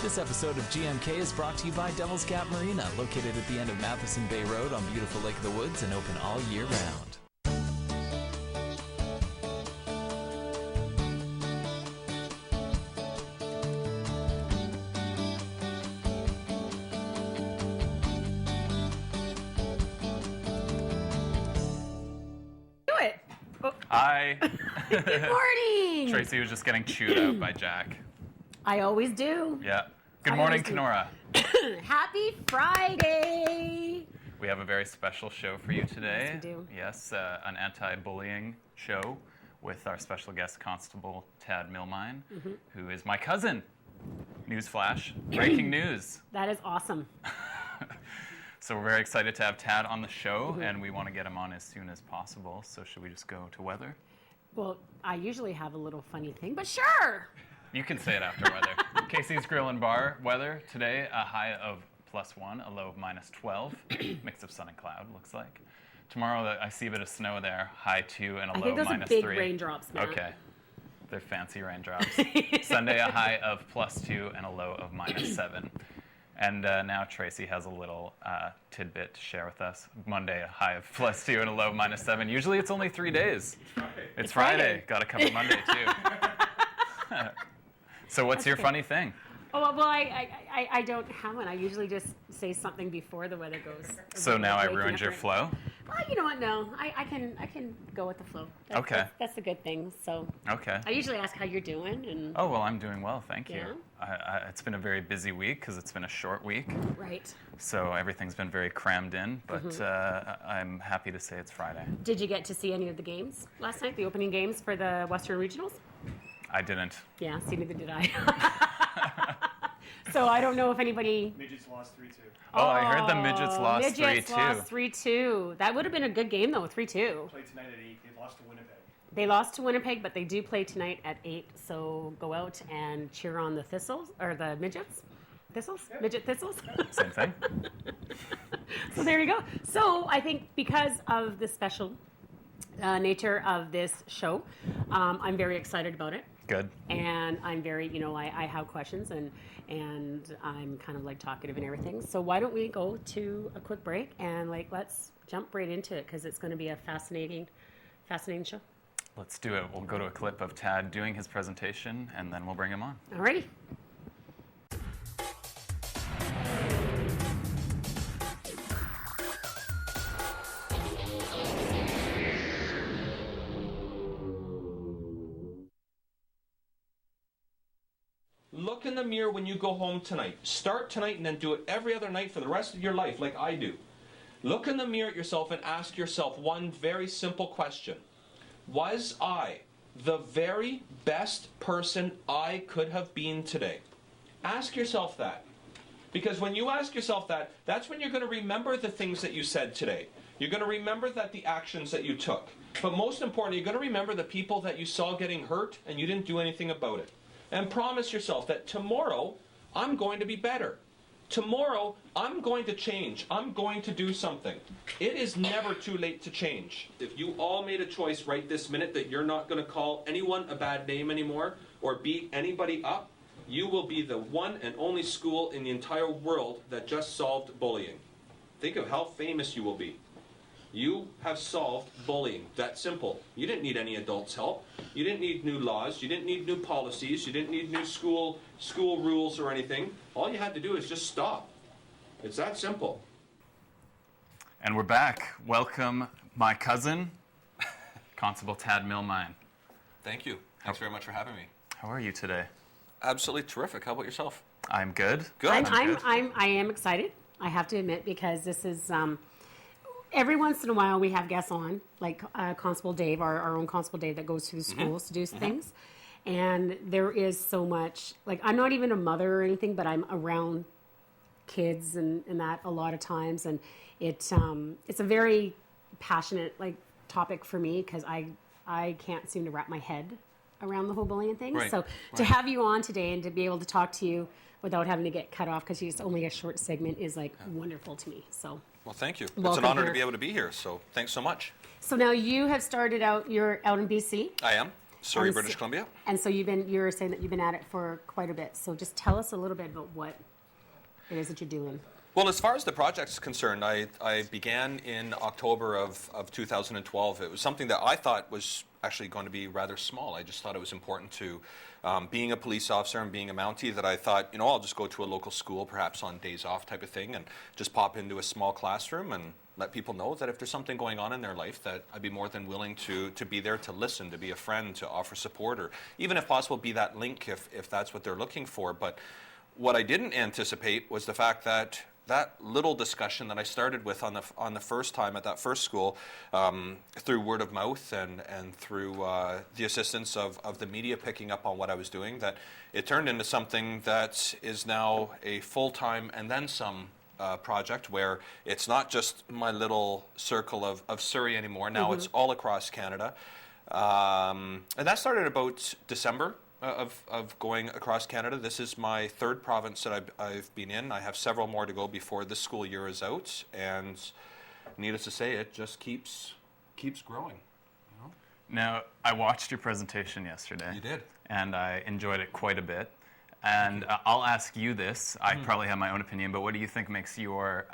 This episode of GMK is brought to you by Devil's Gap Marina, located at the end of Matheson Bay Road on beautiful Lake of the Woods and open all year round. Hi. Good morning. Tracy was just getting chewed out by Jack. I always do. Yeah. Good morning, Kenora. Happy Friday. We have a very special show for you today. Yes, we do. Yes, an anti-bullying show with our special guest, Constable Tad Milmain, who is my cousin. Newsflash. Breaking news. That is awesome. So we're very excited to have Tad on the show, and we want to get him on as soon as possible. So should we just go to weather? Well, I usually have a little funny thing, but sure. You can say it after weather. Casey's Grill and Bar weather today, a high of +1, a low of -12. Mix of sun and cloud, looks like. Tomorrow, I see a bit of snow there, high 2 and a low -3. I think those are big raindrops, Matt. Okay. They're fancy raindrops. Sunday, a high of +2 and a low of -7. And now Tracy has a little tidbit to share with us. Monday, a high of +2 and a low of -7. Usually it's only 3 days. It's Friday. Got to cover Monday, too. So what's your funny thing? Oh, well, I don't have one. I usually just say something before the weather goes. So now I ruined your flow? Well, you know what? No, I can go with the flow. That's the good thing. So. Okay. I usually ask how you're doing, and. Oh well, I'm doing well, thank you. Yeah? It's been a very busy week because it's been a short week. Right. So everything's been very crammed in, but I'm happy to say it's Friday. Did you get to see any of the games last night? The opening games for the Western Regionals? I didn't. Yeah, see, neither did I. So I don't know if anybody... Midgets lost 3-2. Oh, I heard the Midgets lost 3-2. Midgets lost 3-2. That would have been a good game, though, 3-2. Played tonight at 8. They lost to Winnipeg. They lost to Winnipeg, but they do play tonight at 8. So go out and cheer on the Thistles, or the Midgets. Thistles? Yep. Midget Thistles? Same thing. So there you go. So I think because of the special nature of this show, I'm very excited about it. Good. And I'm very, I have questions and I'm kind of like talkative and everything. So why don't we go to a quick break and let's jump right into it because it's going to be a fascinating show. Let's do it. We'll go to a clip of Tad doing his presentation and then we'll bring him on. Alrighty. Look in the mirror when you go home tonight. Start tonight and then do it every other night for the rest of your life like I do. Look in the mirror at yourself and ask yourself one very simple question. Was I the very best person I could have been today? Ask yourself that. Because when you ask yourself that, that's when you're going to remember the things that you said today. You're going to remember the actions that you took. But most importantly, you're going to remember the people that you saw getting hurt and you didn't do anything about it. And promise yourself that tomorrow, I'm going to be better. Tomorrow, I'm going to change. I'm going to do something. It is never too late to change. If you all made a choice right this minute that you're not going to call anyone a bad name anymore or beat anybody up, you will be the one and only school in the entire world that just solved bullying. Think of how famous you will be. You have solved bullying. That simple. You didn't need any adults' help. You didn't need new laws. You didn't need new policies. You didn't need new school rules or anything. All you had to do is just stop. It's that simple. And we're back. Welcome, my cousin, Constable Tad Milmain. Thank you. Thanks very much for having me. How are you today? Absolutely terrific. How about yourself? I'm good. Good. I am excited, I have to admit, because this is... every once in a while we have guests on, like Constable Dave, our own Constable Dave that goes to the schools to do things. And there is so much, I'm not even a mother or anything, but I'm around kids and that a lot of times. And it's a very passionate topic for me because I can't seem to wrap my head around the whole bullying thing. Right. So to have you on today and to be able to talk to you without having to get cut off because it's only a short segment is wonderful to me. So. Well, thank you. Welcome it's an honor here. to be able to be here, so thanks so much. So now you have started out, you're out in BC. I am. Surrey, And British so- Columbia. And so you were saying that you've been at it for quite a bit. So just tell us a little bit about what it is that you're doing. Well, as far as the project's concerned, I began in October of 2012. It was something that I thought was actually going to be rather small. I just thought it was important to, being a police officer and being a Mountie, that I thought, I'll just go to a local school, perhaps on days off type of thing, and just pop into a small classroom and let people know that if there's something going on in their life, that I'd be more than willing to be there to listen, to be a friend, to offer support, or even if possible, be that link if that's what they're looking for. But what I didn't anticipate was the fact that little discussion that I started with on the first time at that first school, through word of mouth and through the assistance of the media picking up on what I was doing, that it turned into something that is now a full-time and then some project, where it's not just my little circle of Surrey anymore. Now it's all across Canada. And that started about December of going across Canada. This is my third province that I've been in. I have several more to go before this school year is out, and needless to say, it just keeps growing. Now, I watched your presentation yesterday. You did. And I enjoyed it quite a bit. And I'll ask you this. I probably have my own opinion, but what do you think makes your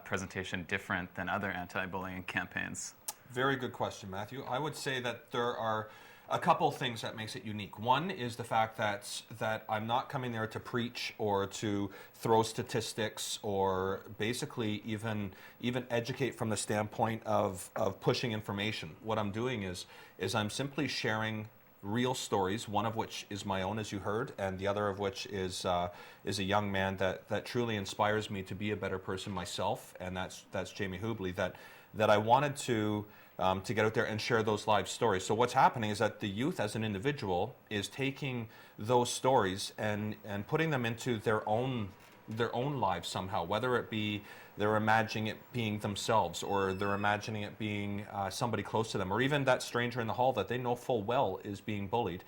presentation different than other anti-bullying campaigns? Very good question, Matthew. I would say that there are a couple things that makes it unique. One is the fact that I'm not coming there to preach or to throw statistics or basically even educate from the standpoint of pushing information. What I'm doing is I'm simply sharing real stories, one of which is my own, as you heard, and the other of which is a young man that truly inspires me to be a better person myself, and that's Jamie Hubley, that I wanted to get out there and share those live stories. So what's happening is that the youth as an individual is taking those stories and putting them into their own lives somehow, whether it be they're imagining it being themselves, or they're imagining it being somebody close to them, or even that stranger in the hall that they know full well is being bullied.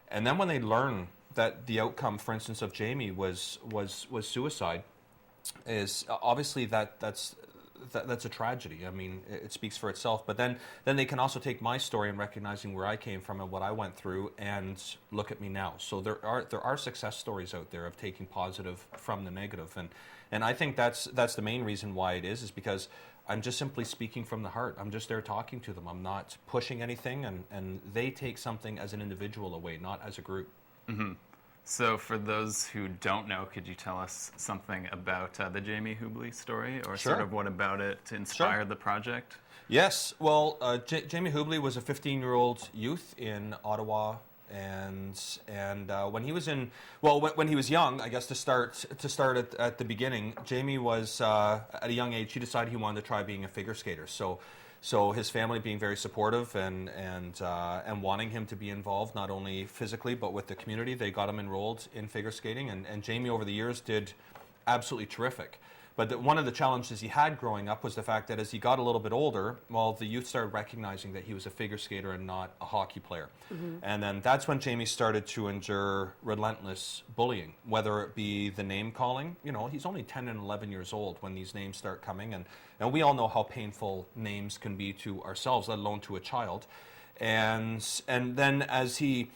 And then when they learn that the outcome, for instance, of Jamie was suicide, is obviously that's a tragedy. I mean, it speaks for itself. But then they can also take my story and recognizing where I came from and what I went through, and look at me now. So there are success stories out there of taking positive from the negative, and I think that's the main reason why it is because I'm just simply speaking from the heart. I'm just there talking to them. I'm not pushing anything, and they take something as an individual away, not as a group. Mm-hmm. So for those who don't know, could you tell us something about the Jamie Hubley story, or Sure. sort of what about it inspired the project? Yes. Well, Jamie Hubley was a 15-year-old youth in Ottawa, and when he was when he was young, I guess to start at the beginning, Jamie was at a young age, he decided he wanted to try being a figure skater. So his family being very supportive and wanting him to be involved, not only physically but with the community, they got him enrolled in figure skating, and Jamie over the years did absolutely terrific. But one of the challenges he had growing up was the fact that as he got a little bit older, well, the youth started recognizing that he was a figure skater and not a hockey player. Mm-hmm. And then that's when Jamie started to endure relentless bullying, whether it be the name calling. He's only 10 and 11 years old when these names start coming, and we all know how painful names can be to ourselves, let alone to a child. And then as he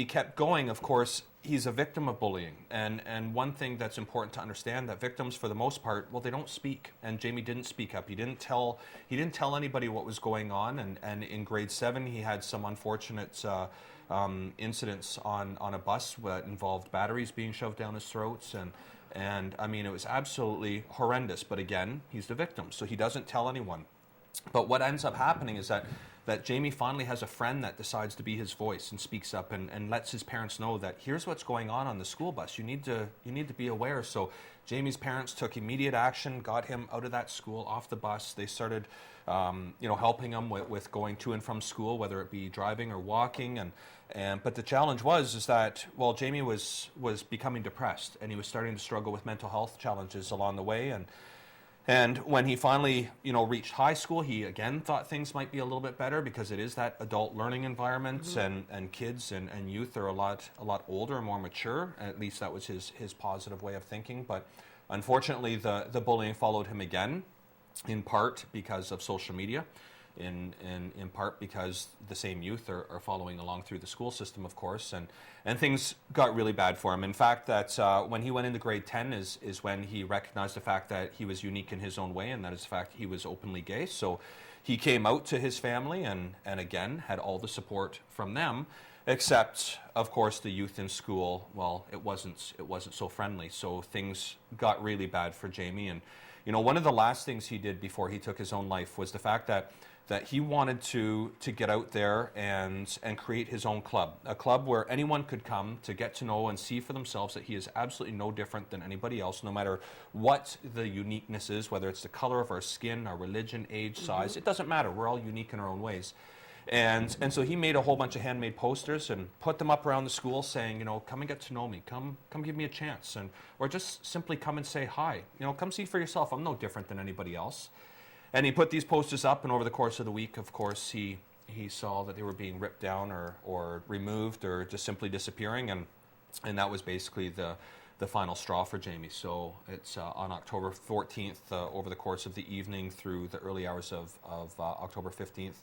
kept going, of course, he's a victim of bullying. And one thing that's important to understand, that victims, for the most part, well, they don't speak. And Jamie didn't speak up. He didn't tell anybody what was going on. And in grade 7, he had some unfortunate incidents on a bus that involved batteries being shoved down his throats. And I mean, it was absolutely horrendous. But again, he's the victim, so he doesn't tell anyone. But what ends up happening is that Jamie finally has a friend that decides to be his voice and speaks up and lets his parents know that here's what's going on the school bus. You need to be aware. So Jamie's parents took immediate action, got him out of that school, off the bus. They started, helping him with going to and from school, whether it be driving or walking. But the challenge is that, well, Jamie was becoming depressed, and he was starting to struggle with mental health challenges along the way. And when he finally, reached high school, he again thought things might be a little bit better because it is that adult learning environment, mm-hmm. and kids and youth are a lot older and more mature. At least that was his positive way of thinking. But unfortunately, the bullying followed him again, in part because of social media. in part because the same youth are following along through the school system, of course, and things got really bad for him. In fact, that when he went into grade 10 is when he recognized the fact that he was unique in his own way, and that is the fact he was openly gay. So he came out to his family and again had all the support from them, except of course the youth in school, well, it wasn't so friendly. So things got really bad for Jamie. And one of the last things he did before he took his own life was the fact that he wanted to get out there and create his own club, a club where anyone could come to get to know and see for themselves that he is absolutely no different than anybody else, no matter what the uniqueness is, whether it's the color of our skin, our religion, age, size, it doesn't matter. We're all unique in our own ways. And so he made a whole bunch of handmade posters and put them up around the school saying, come and get to know me, come give me a chance, or just simply come and say hi, come see for yourself. I'm no different than anybody else. And he put these posters up, and over the course of the week, of course, he saw that they were being ripped down or removed or just simply disappearing, and that was basically the final straw for Jamie. So it's on October 14th, over the course of the evening through the early hours of October 15th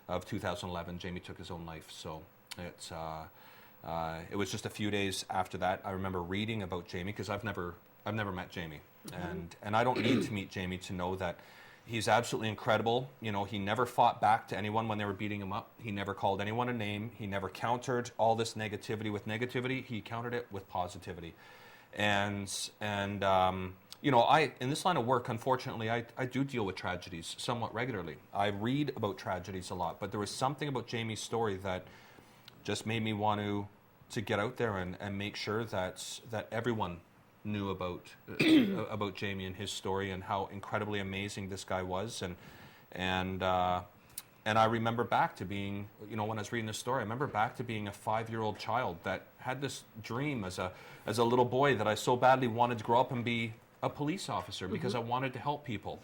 of 2011, Jamie took his own life. So it was just a few days after that. I remember reading about Jamie because I've never met Jamie, and I don't need to meet Jamie to know that he's absolutely incredible. He never fought back to anyone when they were beating him up. He never called anyone a name. He never countered all this negativity with negativity. He countered it with positivity. And I, in this line of work, unfortunately, I do deal with tragedies somewhat regularly. I read about tragedies a lot, but there was something about Jamie's story that just made me want to get out there and make sure that everyone knew about Jamie and his story and how incredibly amazing this guy was. And I remember back to being, when I was reading this story, I remember back to being a 5-year-old child that had this dream as a little boy that I so badly wanted to grow up and be a police officer because I wanted to help people.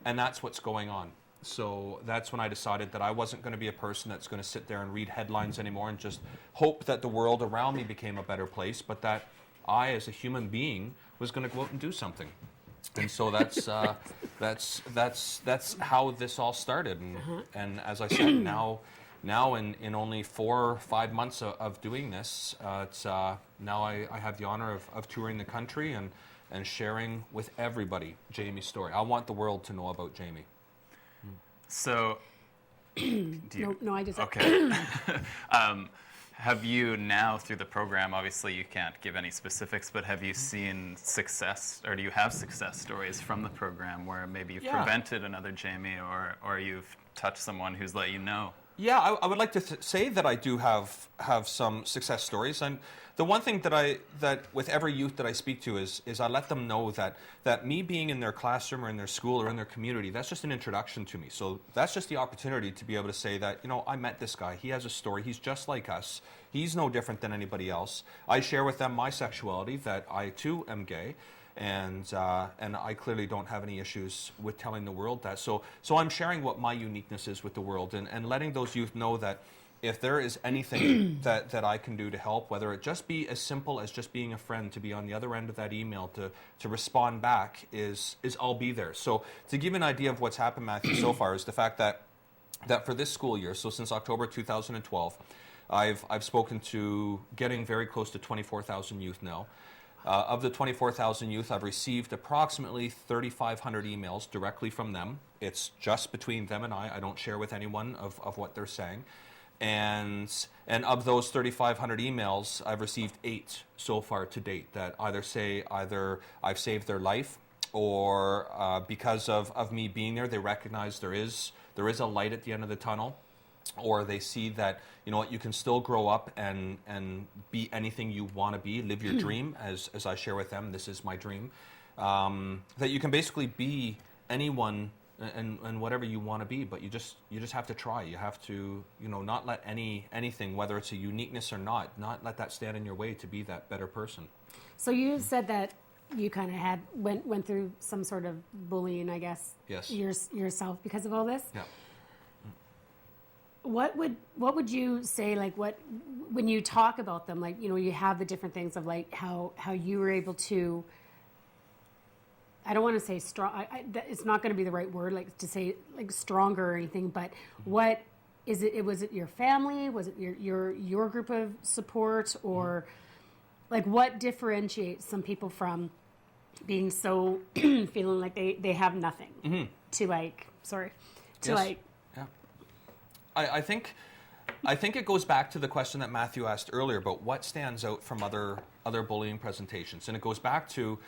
And that's what's going on. So that's when I decided that I wasn't going to be a person that's going to sit there and read headlines anymore and just hope that the world around me became a better place, but that I, as a human being, was going to go out and do something. And so that's how this all started. And as I said, now in only 4 or 5 months of doing this, now I have the honor of touring the country and sharing with everybody Jamie's story. I want the world to know about Jamie. So, No, I just... Okay. Have you now, through the program, obviously you can't give any specifics, but have you seen success, or do you have success stories from the program where maybe you've prevented another Jamie, or you've touched someone who's let you know? Yeah, I would like to say that I do have some success stories. And the one thing that with every youth that I speak to is I let them know that me being in their classroom or in their school or in their community, that's just an introduction to me. So that's just the opportunity to be able to say that, I met this guy. He has a story. He's just like us. He's no different than anybody else. I share with them my sexuality, that I too am gay. And I clearly don't have any issues with telling the world that. So I'm sharing what my uniqueness is with the world and letting those youth know that if there is anything that I can do to help, whether it just be as simple as just being a friend, to be on the other end of that email, to respond back, is I'll be there. So to give you an idea of what's happened, Matthew, so far is the fact that for this school year, so since October 2012, I've spoken to getting very close to 24,000 youth now. Of the 24,000 youth, I've received approximately 3,500 emails directly from them. It's just between them and I. I don't share with anyone of what they're saying. And of those 3,500 emails, I've received 8 so far to date that either I've saved their life, or because of me being there, they recognize there is a light at the end of the tunnel. Or they see that, you can still grow up and be anything you want to be, live your dream, as I share with them, this is my dream, that you can basically be anyone and whatever you want to be, but you just have to try. You have to, not let anything, whether it's a uniqueness or not let that stand in your way to be that better person. So you said that you kind of went through some sort of bullying, I guess. Yes. Yourself because of all this. Yeah. What would you say, like, when you talk about them, like, you have the different things of like how you were able to I don't want to say strong. It's not going to be the right word, like to say like stronger or anything. But what is it? Was it your family? Was it your group of support, or like what differentiates some people from being so feeling like they have nothing to like Yeah. I think it goes back to the question that Matthew asked earlier about what stands out from other bullying presentations, and it goes back to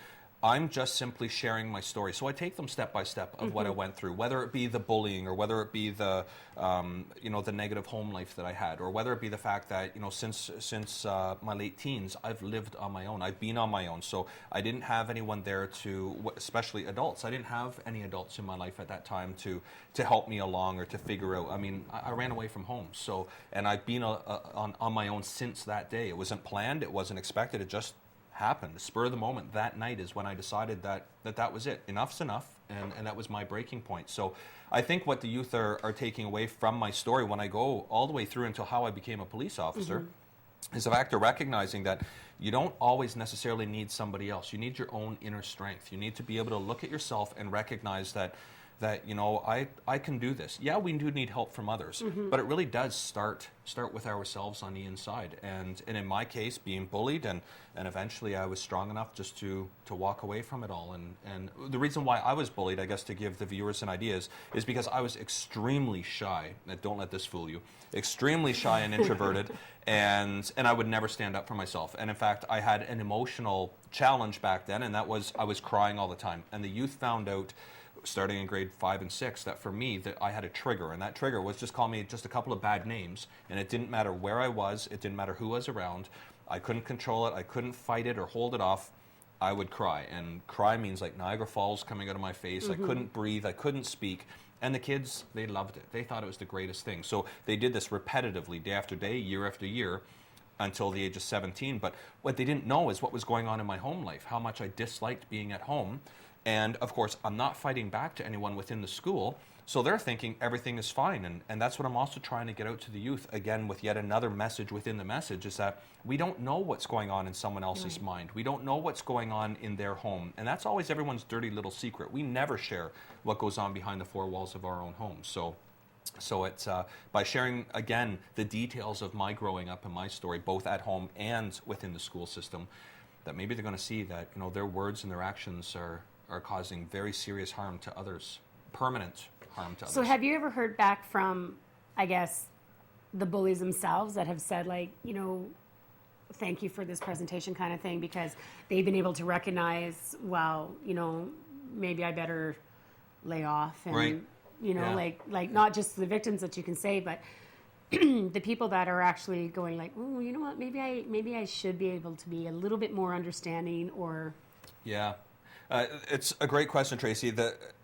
I'm just simply sharing my story. So I take them step by step of what I went through, whether it be the bullying or whether it be the the negative home life that I had, or whether it be the fact that since my late teens I've lived on my own. I've been on my own, so I didn't have anyone there to, especially adults. I didn't have any adults in my life at that time to help me along or to figure out. I mean, I ran away from home, so and I've been on my own since that day. It wasn't planned. It wasn't expected. It just happened. The spur of the moment that night is when I decided that was it. Enough's enough, and that was my breaking point. So I think what the youth are taking away from my story when I go all the way through until how I became a police officer is the fact of recognizing that you don't always necessarily need somebody else. You need your own inner strength. You need to be able to look at yourself and recognize that I can do this. Yeah, we do need help from others, but it really does start with ourselves on the inside. And in my case, being bullied, and eventually I was strong enough just to walk away from it all. And the reason why I was bullied, I guess, to give the viewers an idea, is because I was extremely shy. And don't let this fool you. Extremely shy and introverted, and I would never stand up for myself. And in fact, I had an emotional challenge back then, and that was I was crying all the time. And the youth found out, starting in grade 5 and 6, that for me that I had a trigger, and that trigger was just call me just a couple of bad names, and it didn't matter where I was, it didn't matter who was around. I couldn't control it, I couldn't fight it or hold it off. I would cry, and cry means like Niagara Falls coming out of my face. I couldn't breathe, I couldn't speak, and the kids, they loved it. They thought it was the greatest thing. So they did this repetitively, day after day, year after year, until the age of 17. But what they didn't know is what was going on in my home life, how much I disliked being at home. And of course, I'm not fighting back to anyone within the school, so they're thinking everything is fine. And that's what I'm also trying to get out to the youth, again, with yet another message within the message, is that we don't know what's going on in someone else's mind. We don't know what's going on in their home. And that's always everyone's dirty little secret. We never share what goes on behind the four walls of our own homes. So it's by sharing, again, the details of my growing up and my story, both at home and within the school system, that maybe they're going to see that their words and their actions are causing very serious harm to others, permanent harm to others. So have you ever heard back from, I guess, the bullies themselves that have said, like, thank you for this presentation kind of thing, because they've been able to recognize, well, maybe I better lay off, and, right. like not just the victims that you can say, but the people that are actually going like, oh, you know what, maybe I should be able to be a little bit more understanding, or... Yeah. It's a great question, Tracy.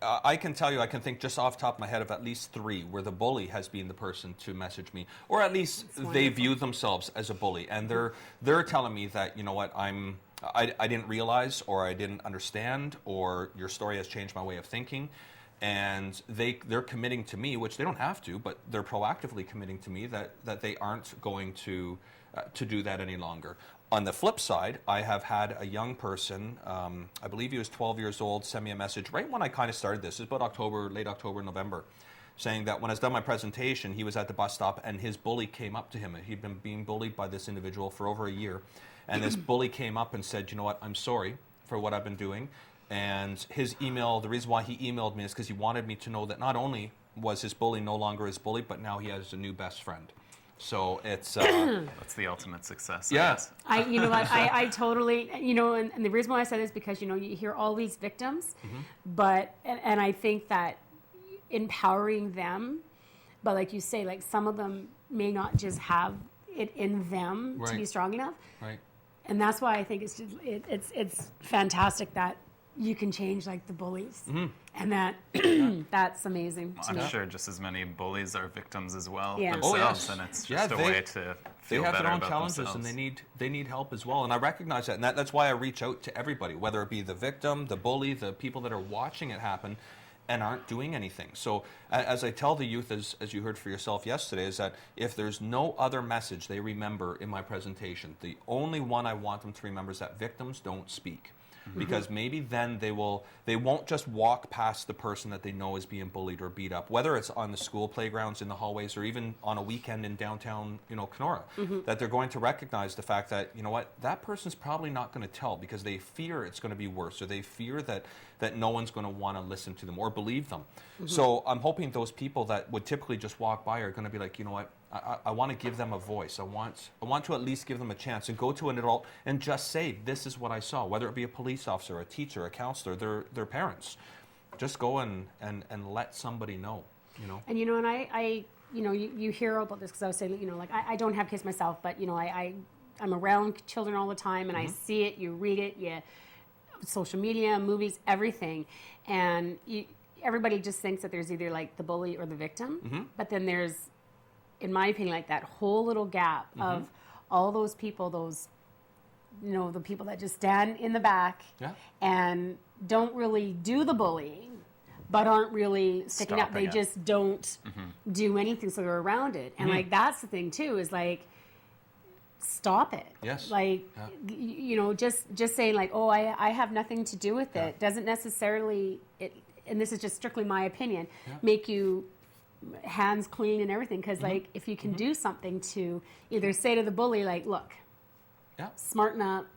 I can tell you, I can think just off the top of my head of at least 3 where the bully has been the person to message me, or at least they view themselves as a bully, and they're telling me that, you know what, I didn't realize, or I didn't understand, or your story has changed my way of thinking, and they're committing to me, which they don't have to, but they're proactively committing to me that they aren't going to do that any longer. On the flip side, I have had a young person, I believe he was 12 years old, send me a message right when I kind of started this. It's about late October, November, saying that when I was done my presentation, he was at the bus stop and his bully came up to him. He'd been being bullied by this individual for over a year. And this bully came up and said, you know what, I'm sorry for what I've been doing. And his email, the reason why he emailed me is because he wanted me to know that not only was his bully no longer his bully, but now he has a new best friend. So it's... That's the ultimate success. Yes. You know what, I totally, and the reason why I said this is because, you hear all these victims, but, and I think that empowering them, but like you say, like some of them may not just have it in them to be strong enough. Right. And that's why I think it's fantastic that you can change like the bullies, and that's amazing. I'm sure just as many bullies are victims as well Yeah. themselves, and it's just a way to feel they have better their own about challenges, themselves. and they need help as well. And I recognize that, and that's why I reach out to everybody, whether it be the victim, the bully, the people that are watching it happen and aren't doing anything. So as I tell the youth, as you heard for yourself yesterday, is that if there's no other message they remember in my presentation, the only one I want them to remember is that victims don't speak. because maybe then they won't just walk past the person that they know is being bullied or beat up, whether it's on the school playgrounds, in the hallways, or even on a weekend in downtown, Kenora, that they're going to recognize the fact that, you know what, that person's probably not going to tell because they fear it's going to be worse, or they fear that no one's going to want to listen to them or believe them. So I'm hoping those people that would typically just walk by are going to be like, you know what, I want to give them a voice. I want to at least give them a chance and go to an adult and just say, this is what I saw, whether it be a police officer, a teacher, a counselor, their parents. Just go and let somebody know, And and I you hear about this because I was saying, like I don't have kids myself, but I'm around children all the time, and I see it, you read it, social media, movies, everything, and everybody just thinks that there's either like the bully or the victim, but then there's, in my opinion, like that whole little gap of all those people, the people that just stand in the back and don't really do the bullying, but aren't really sticking up. They just don't do anything, so they're around it. And like that's the thing too, is like, stop it. Yes. Like, just saying like, oh, I have nothing to do with it doesn't necessarily, and this is just strictly my opinion, make you hands clean and everything. Because like, if you can do something to either say to the bully, like, look, smarten up,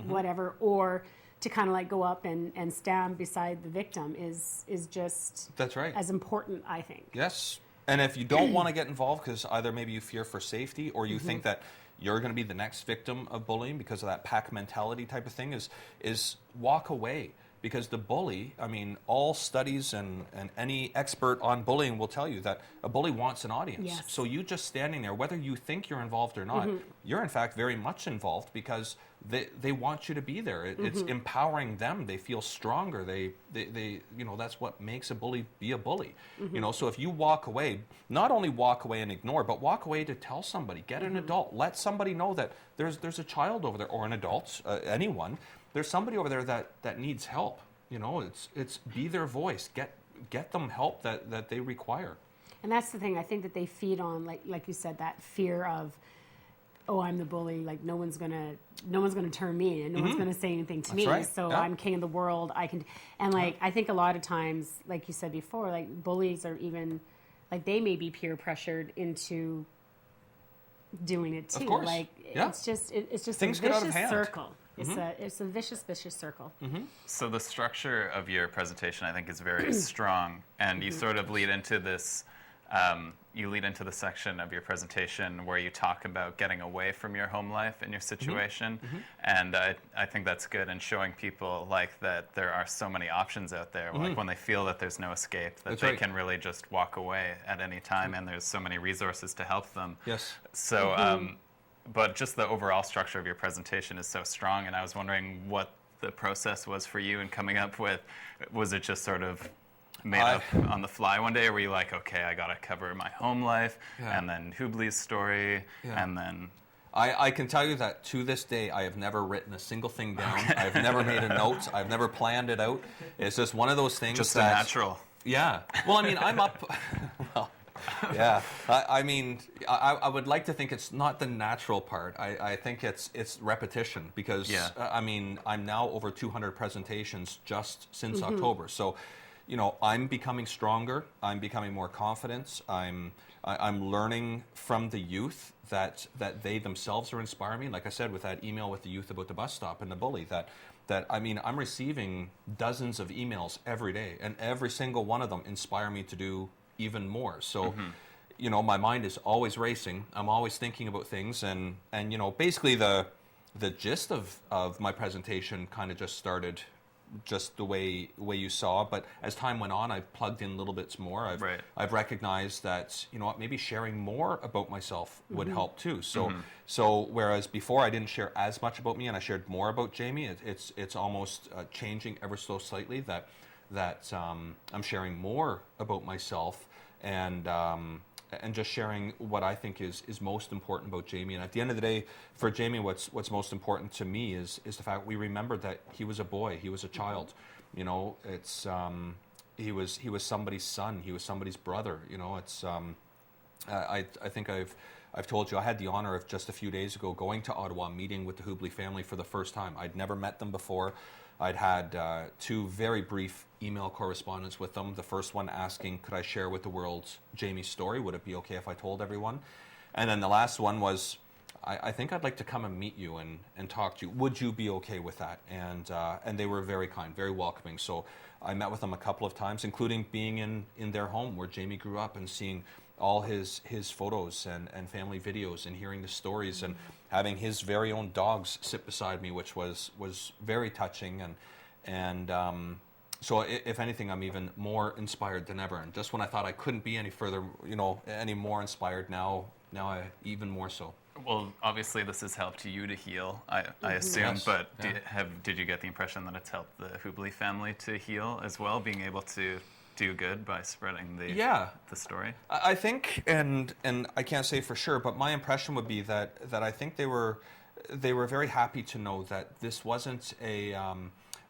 whatever, or to kind of like go up and stand beside the victim is just that's right, as important, I think. Yes. And if you don't want to get involved because either maybe you fear for safety, or you think that you're going to be the next victim of bullying because of that pack mentality type of thing, is walk away. Because the bully, I mean, all studies and any expert on bullying will tell you that a bully wants an audience. Yes. So you just standing there, whether you think you're involved or not, you're in fact very much involved because they want you to be there. It's empowering them. They feel stronger. They that's what makes a bully be a bully. So if you walk away, not only walk away and ignore, but walk away to tell somebody, get an adult, let somebody know that there's a child over there, or an adult, anyone. There's somebody over there that needs help. It's be their voice. Get them help that they require. And that's the thing. I think that they feed on, like you said, that fear of, oh, I'm the bully. Like no one's gonna turn me in. No one's gonna say anything to me. Right. So I'm king of the world. I can. And like I think a lot of times, like you said before, like bullies are even like they may be peer pressured into doing it too. Of course. Like it's just Things a get out of vicious hand. circle. It's a vicious circle. So the structure of your presentation, I think, is very strong, and you sort of lead into this. You lead into the section of your presentation where you talk about getting away from your home life and your situation, and I think that's good, and showing people like that there are so many options out there. Like when they feel that there's no escape, that they can really just walk away at any time, and there's so many resources to help them. Yes. So. But just the overall structure of your presentation is so strong, and I was wondering what the process was for you in coming up with. Was it just sort of made up on the fly one day, or were you like, okay, I got to cover my home life, and then Hubley's story, and then... I can tell you that to this day, I have never written a single thing down. I've never made a note. I've never planned it out. It's just one of those things just the natural. Yeah. Well, I mean, I'm up... well, yeah, I mean, I would like to think it's not the natural part. I think it's repetition because, I mean, I'm now over 200 presentations just since October. So, I'm becoming stronger. I'm becoming more confident. I'm learning from the youth that they themselves are inspiring me. Like I said, with that email with the youth about the bus stop and the bully, that I mean, I'm receiving dozens of emails every day, and every single one of them inspire me to do even more. So, my mind is always racing. I'm always thinking about things, and basically the gist of my presentation kind of just started just the way you saw. But as time went on, I've plugged in little bits more. I've recognized that maybe sharing more about myself would help too. So whereas before I didn't share as much about me and I shared more about Jamie, it's almost changing ever so slightly that I'm sharing more about myself and just sharing what I think is most important about Jamie. And at the end of the day, for Jamie, what's most important to me is the fact we remembered that he was a boy, he was a child. It's he was somebody's son, he was somebody's brother. It's I think I've told you I had the honor of just a few days ago going to Ottawa, meeting with the Hubley family for the first time. I'd never met them before. I'd had 2 very brief email correspondence with them. The first one asking, could I share with the world Jamie's story? Would it be okay if I told everyone? And then the last one was, I think I'd like to come and meet you and talk to you. Would you be okay with that? And they were very kind, very welcoming. So I met with them a couple of times, including being in their home where Jamie grew up and seeing all his photos and family videos and hearing the stories and having his very own dogs sit beside me, which was very touching. And so if anything, I'm even more inspired than ever. And just when I thought I couldn't be any further, any more inspired, now I even more so. Well, obviously this has helped you to heal, I assume, Yes. but Yeah. did you get the impression that it's helped the Hubley family to heal as well, being able to do good by spreading the story? I think, and I can't say for sure, but my impression would be that I think they were very happy to know that this wasn't a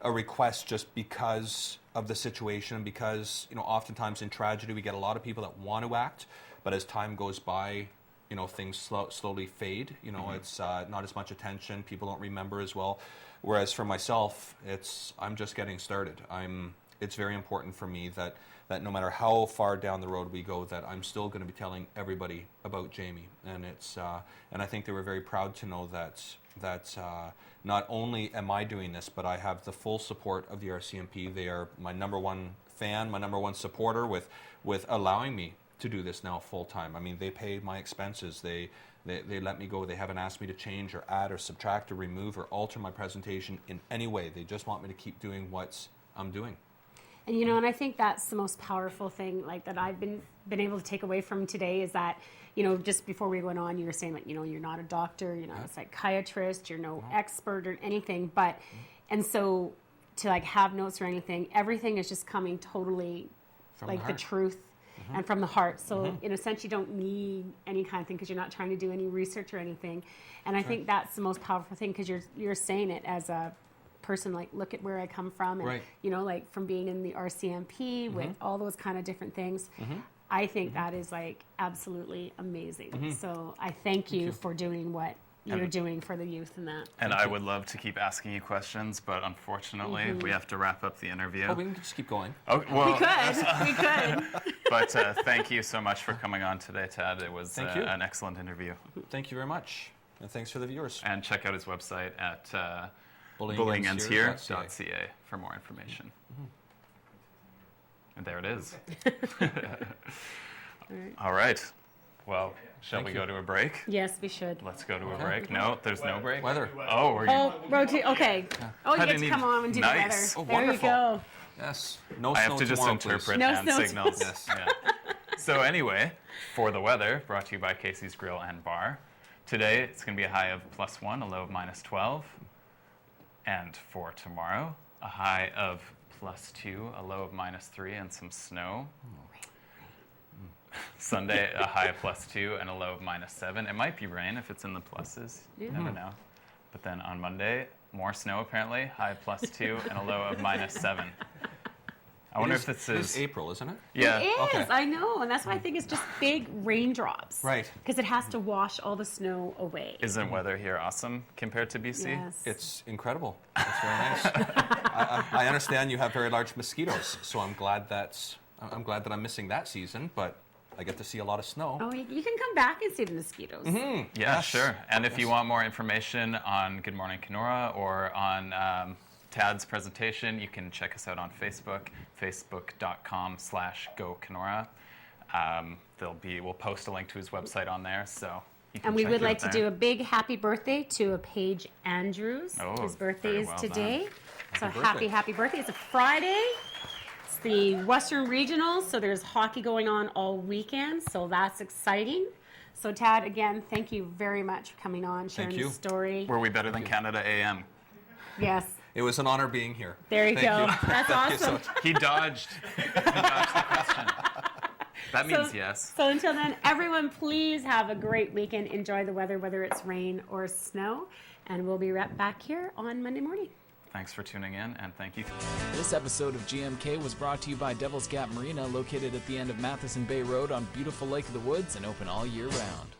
request just because of the situation, because oftentimes in tragedy we get a lot of people that want to act, but as time goes by, things slowly fade. It's not as much attention. People don't remember as well. Whereas for myself, I'm just getting started. It's very important for me that no matter how far down the road we go, that I'm still going to be telling everybody about Jamie. And and I think they were very proud to know that not only am I doing this, but I have the full support of the RCMP. They are my number one fan, my number one supporter with allowing me to do this now full time. I mean, they pay my expenses. They let me go. They haven't asked me to change or add or subtract or remove or alter my presentation in any way. They just want me to keep doing what I'm doing. And and I think that's the most powerful thing, like, that I've been able to take away from today, is that just before we went on, you were saying, like, you're not a doctor, you're not a psychiatrist, you're no expert or anything, but and so to like have notes or anything, everything is just coming totally From like the the heart. truth and from the heart. So in a sense, you don't need any kind of thing because you're not trying to do any research or anything. And I think that's the most powerful thing, because you're saying it as a person, like, look at where I come from, and Right. like from being in the RCMP with all those kind of different things. I think that is like absolutely amazing. So I thank you for doing what you're doing for the youth and that. And I would love to keep asking you questions, but unfortunately we have to wrap up the interview. Oh, we can just keep going. Oh, well, We could. but thank you so much for coming on today, Tad. It was Thank you. an excellent interview. Thank you very much. And thanks for the viewers. And check out his website at bullyingendshere.ca. bullyingendshere.ca for more information. And there it is. All right. Well, shall Thank we you. go to a break? Yes, we should. Let's go to a break. No, there's no break. Weather. Oh, we're Oh, rotate. Okay. Oh, you I get didn't to come even- on and do Nice. the Oh, weather. There wonderful. you go. Yes. No I snow have to just tomorrow, interpret please. No hand snow signals. Yes. Yeah. So anyway, for the weather, brought to you by Casey's Grill and Bar. Today, it's going to be a high of +1, a low of -12. And for tomorrow, a high of +2, a low of -3, and some snow. Sunday, a high of +2 and a low of -7. It might be rain if it's in the pluses. You never know. But then on Monday, more snow apparently, high of +2 and a low of -7. I wonder if this It's is... April, isn't it? Yeah. It is. Okay. I know, and that's why I think it's just big raindrops. Right. Because it has to wash all the snow away. Isn't weather here awesome compared to BC? Yes. It's incredible. It's very nice. I understand you have very large mosquitoes, so I'm glad that I'm missing that season, but I get to see a lot of snow. Oh, you can come back and see the mosquitoes. Yeah, Yes. sure. And if you want more information on Good Morning Kenora or on Tad's presentation, you can check us out on Facebook, facebook.com/GoKenora. We'll post a link to his website on there, so you can And we check would it like out to there. do a big happy birthday to a Paige Andrews. Oh, His birthday very is well today. So birthday. happy birthday. It's a Friday. It's the Western Regionals, so there's hockey going on all weekend, so that's exciting. So Tad, again, thank you very much for coming on, sharing you. the story. Were we better than Canada AM? Yes. It was an honor being here. There you Thank go. you. That's Thank you so awesome. much. He dodged. He dodged the question. That means yes. So until then, everyone, please have a great weekend. Enjoy the weather, whether it's rain or snow. And we'll be right back here on Monday morning. Thanks for tuning in, and thank you. This episode of GMK was brought to you by Devil's Gap Marina, located at the end of Matheson Bay Road on beautiful Lake of the Woods and open all year round.